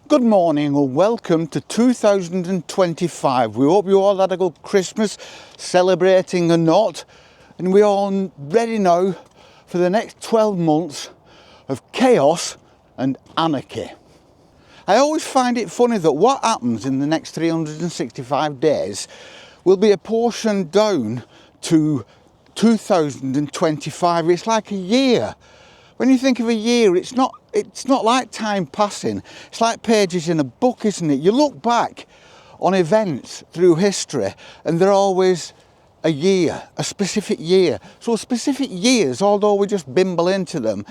Good morning and welcome to 2025. We hope you all had a good Christmas, celebrating or not, and we're all ready now for the next 12 months of chaos and anarchy. I always find it funny that what happens in the next 365 days will be apportioned down to 2025. It's like a year. When you think of a year, it's not like time passing. It's like pages in a book, isn't it? You look back on events through history and they're always a year, a specific year. So specific years, although we just bimble into them,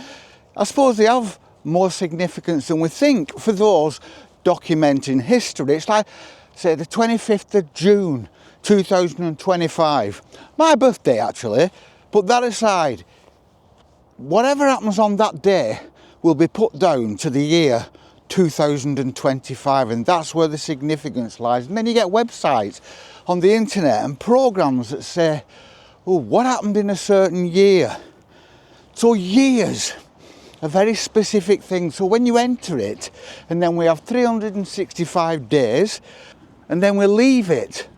I suppose they have more significance than we think for those documenting history. It's like, say, the 25th of June 2025. My birthday, actually. Put that aside. Whatever happens on that day will be put down to the year 2025, and that's where the significance lies. And then you get websites on the internet and programs that say, oh, what happened in a certain year? So years are very specific things. So when you enter it, and then we have 365 days, and then we leave it,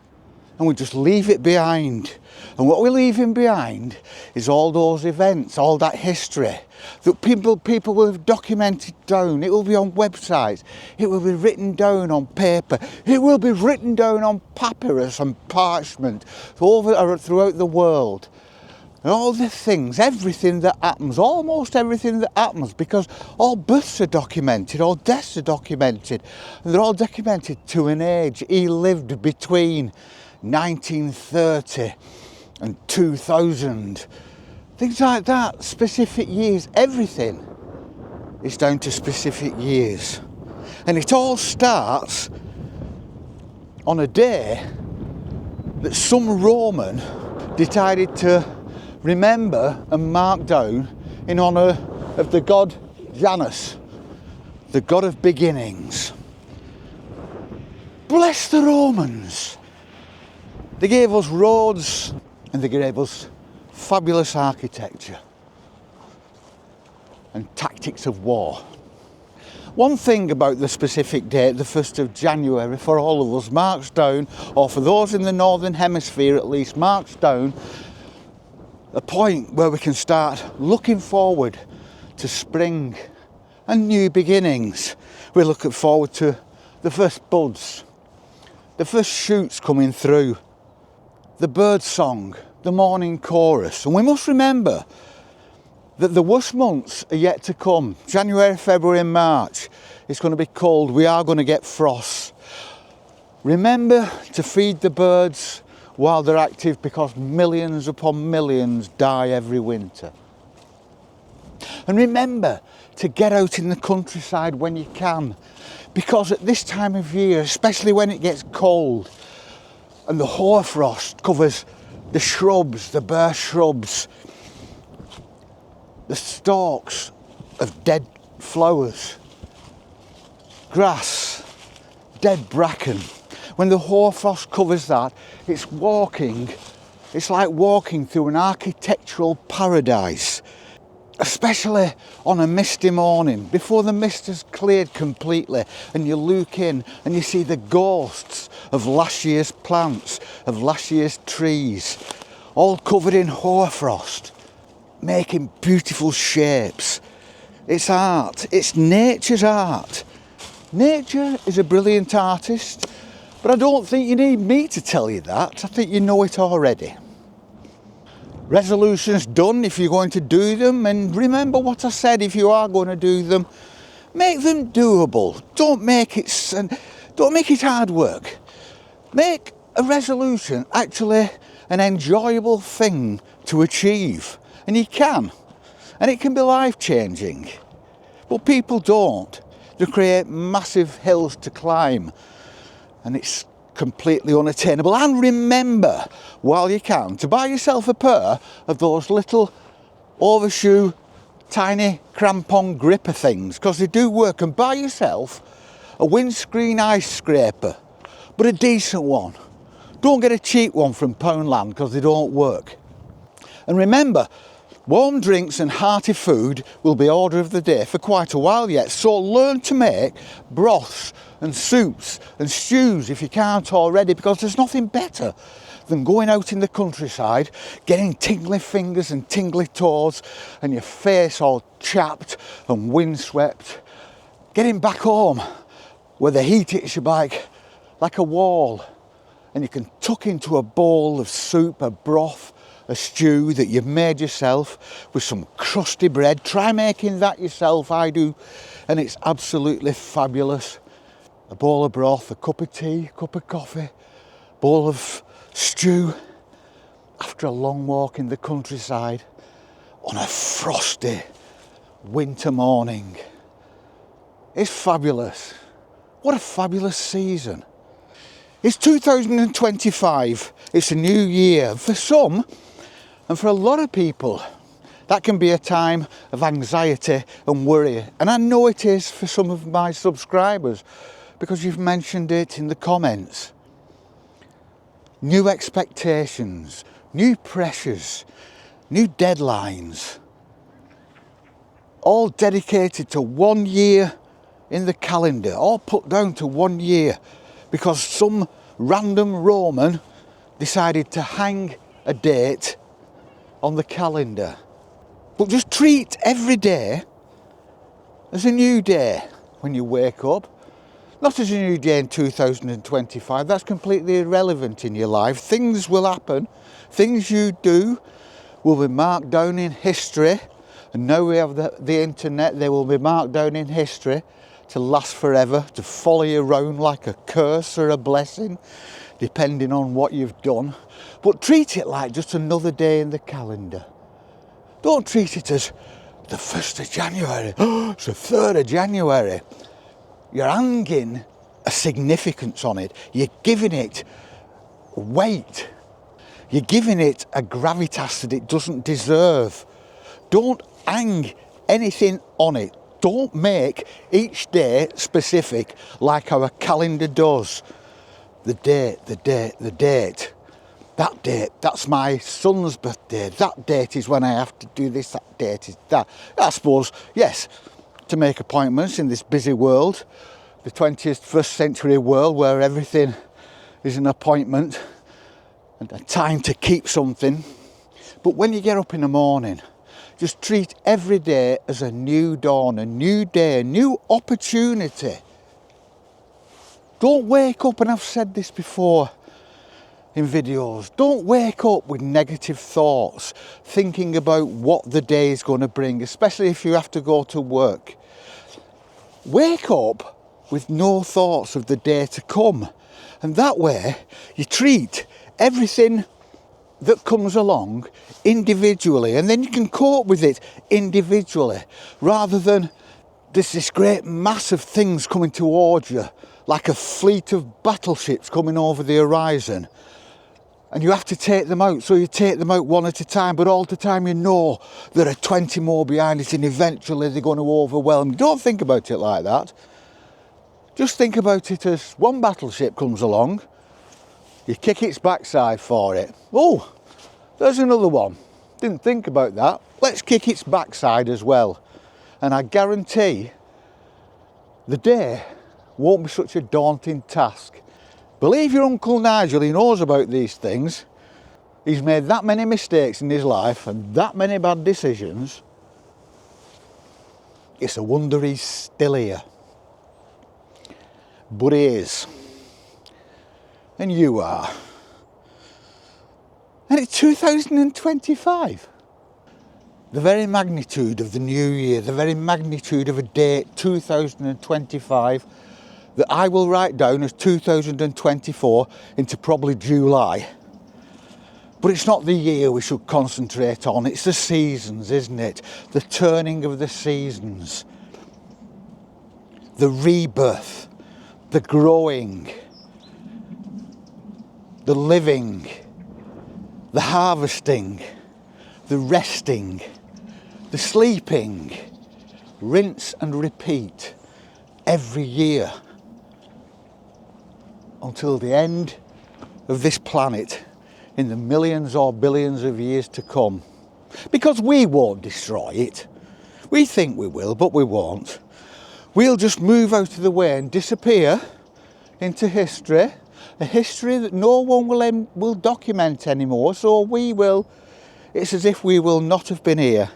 and we just leave it behind. And what we're leaving behind is all those events, all that history that people will have documented down. It will be on websites. It will be written down on paper. It will be written down on papyrus and parchment throughout the world. And all the things, everything that happens, almost everything that happens, because all births are documented, all deaths are documented, and they're all documented to an age. He lived between 1930 and 2000, things like that, specific years, everything is down to specific years. And it all starts on a day that some Roman decided to remember and mark down in honour of the god Janus, the god of beginnings. Bless the Romans! They gave us roads and they gave us fabulous architecture and tactics of war. One thing about the specific date, the 1st of January, for all of us, marks down, or for those in the Northern Hemisphere at least, marks down a point where we can start looking forward to spring and new beginnings. We're looking forward to the first buds, the first shoots coming through, the bird song, the morning chorus. And we must remember that the worst months are yet to come. January, February and March. It's going to be cold. We are going to get frost. Remember to feed the birds while they're active, because millions upon millions die every winter. And remember to get out in the countryside when you can, because at this time of year, especially when it gets cold, and the hoarfrost covers the shrubs, the bare shrubs, the stalks of dead flowers, grass, dead bracken. When the hoarfrost covers that, it's like walking through an architectural paradise, especially on a misty morning, before the mist has cleared completely, and you look in and you see the ghosts of last year's plants, of last year's trees, all covered in hoarfrost, making beautiful shapes. It's art, it's nature's art. Nature is a brilliant artist, but I don't think you need me to tell you that. I think you know it already. Resolutions done if you're going to do them, and remember what I said, if you are going to do them, make them doable. Don't make it hard work. Make a resolution actually an enjoyable thing to achieve, and you can, and it can be life-changing. But people don't. They create massive hills to climb, and it's completely unattainable. And remember, while you can, to buy yourself a pair of those little overshoe tiny crampon gripper things, because they do work, and buy yourself a windscreen ice scraper, but a decent one. Don't get a cheap one from Poundland, because they don't work. And remember, Warm drinks and hearty food will be order of the day for quite a while yet, so learn to make broths and soups and stews if you can't already, because there's nothing better than going out in the countryside, getting tingly fingers and tingly toes and your face all chapped and windswept, getting back home where the heat hits you like a wall, and you can tuck into a bowl of soup, a broth, a stew that you've made yourself with some crusty bread. Try making that yourself, I do, and it's absolutely fabulous. A bowl of broth, a cup of tea, a cup of coffee, bowl of stew after a long walk in the countryside on a frosty winter morning. It's fabulous. What a fabulous season. It's 2025. It's a new year. For some, and for a lot of people, that can be a time of anxiety and worry. And I know it is for some of my subscribers, because you've mentioned it in the comments. New expectations, new pressures, new deadlines, all dedicated to 1 year in the calendar, all put down to 1 year, because some random Roman decided to hang a date on the calendar. But just treat every day as a new day when you wake up. Not as a new day in 2025, that's completely irrelevant in your life. Things will happen, things you do will be marked down in history, and now we have the internet, they will be marked down in history to last forever, to follow you around like a curse or a blessing, depending on what you've done. But treat it like just another day in the calendar. Don't treat it as the 1st of January, it's the 3rd of January. You're hanging a significance on it. You're giving it weight. You're giving it a gravitas that it doesn't deserve. Don't hang anything on it. Don't make each day specific like our calendar does. The date, the date, the date. That date, that's my son's birthday. That date is when I have to do this. That date is that. I suppose, yes, to make appointments in this busy world, the 21st century world where everything is an appointment and a time to keep something. But when you get up in the morning, just treat every day as a new dawn, a new day, a new opportunity. Don't wake up, and I've said this before in videos, don't wake up with negative thoughts, thinking about what the day is going to bring, especially if you have to go to work. Wake up with no thoughts of the day to come, and that way you treat everything that comes along individually, and then you can cope with it individually, rather than this great mass of things coming towards you like a fleet of battleships coming over the horizon, and you have to take them out. So you take them out one at a time, but all the time you know there are 20 more behind it, and eventually they're going to overwhelm you. Don't think about it like that. Just think about it as one battleship comes along, you kick its backside for it. Oh, there's another one. Didn't think about that. Let's kick its backside as well. And I guarantee the day won't be such a daunting task. Believe your Uncle Nigel, he knows about these things. He's made that many mistakes in his life and that many bad decisions. It's a wonder he's still here. But he is. And you are. And it's 2025. The very magnitude of the new year, the very magnitude of a date, 2025, that I will write down as 2024 into probably July. But it's not the year we should concentrate on, it's the seasons, isn't it? The turning of the seasons. The rebirth, the growing, the living, the harvesting, the resting, the sleeping, rinse and repeat every year until the end of this planet in the millions or billions of years to come. because we won't destroy it. We think we will, but we won't. We'll just move out of the way and disappear into history, a history that no one will document anymore, so we will, it's as if we will not have been here.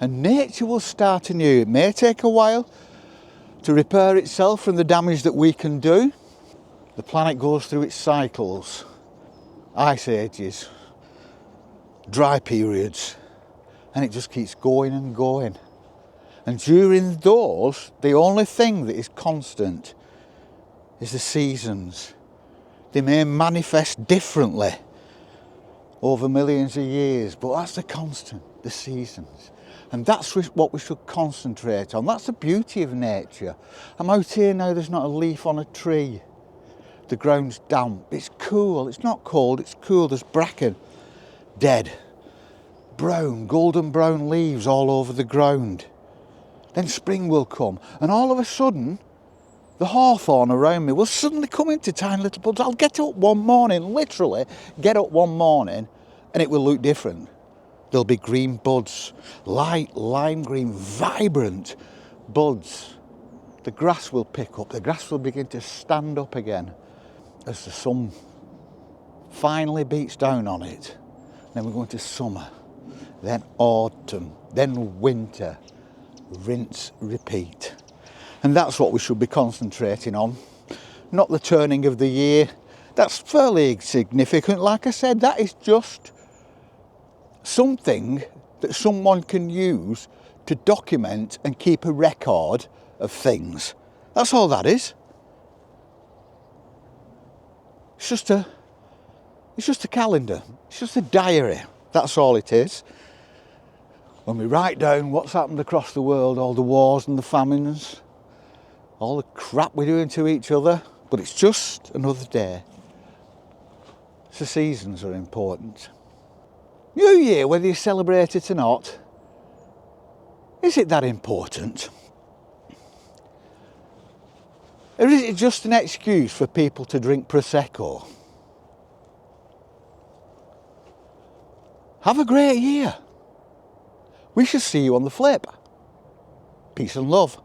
And nature will start anew. It may take a while to repair itself from the damage that we can do. The planet goes through its cycles, ice ages, dry periods, and it just keeps going and going. And during those, the only thing that is constant is the seasons. They may manifest differently over millions of years, but that's the constant, the seasons. And that's what we should concentrate on. That's the beauty of nature. I'm out here now, there's not a leaf on a tree. The ground's damp, it's cool, it's not cold, it's cool. There's bracken, dead, brown, golden brown leaves all over the ground. Then spring will come, and all of a sudden, the hawthorn around me will suddenly come into tiny little buds. I'll get up one morning, literally get up one morning, and it will look different. There'll be green buds, light lime green, vibrant buds. The grass will pick up, the grass will begin to stand up again as the sun finally beats down on it. Then we're going to summer, then autumn, then winter, rinse, repeat. And that's what we should be concentrating on, not the turning of the year. That's fairly insignificant. Like I said, that is just something that someone can use to document and keep a record of things. That's all that is. It's just a calendar. It's just a diary. That's all it is. When we write down what's happened across the world, all the wars and the famines, all the crap we're doing to each other, but it's just another day. The seasons are important. New Year, whether you celebrate it or not, is it that important? Or is it just an excuse for people to drink Prosecco? Have a great year. We shall see you on the flip. Peace and love.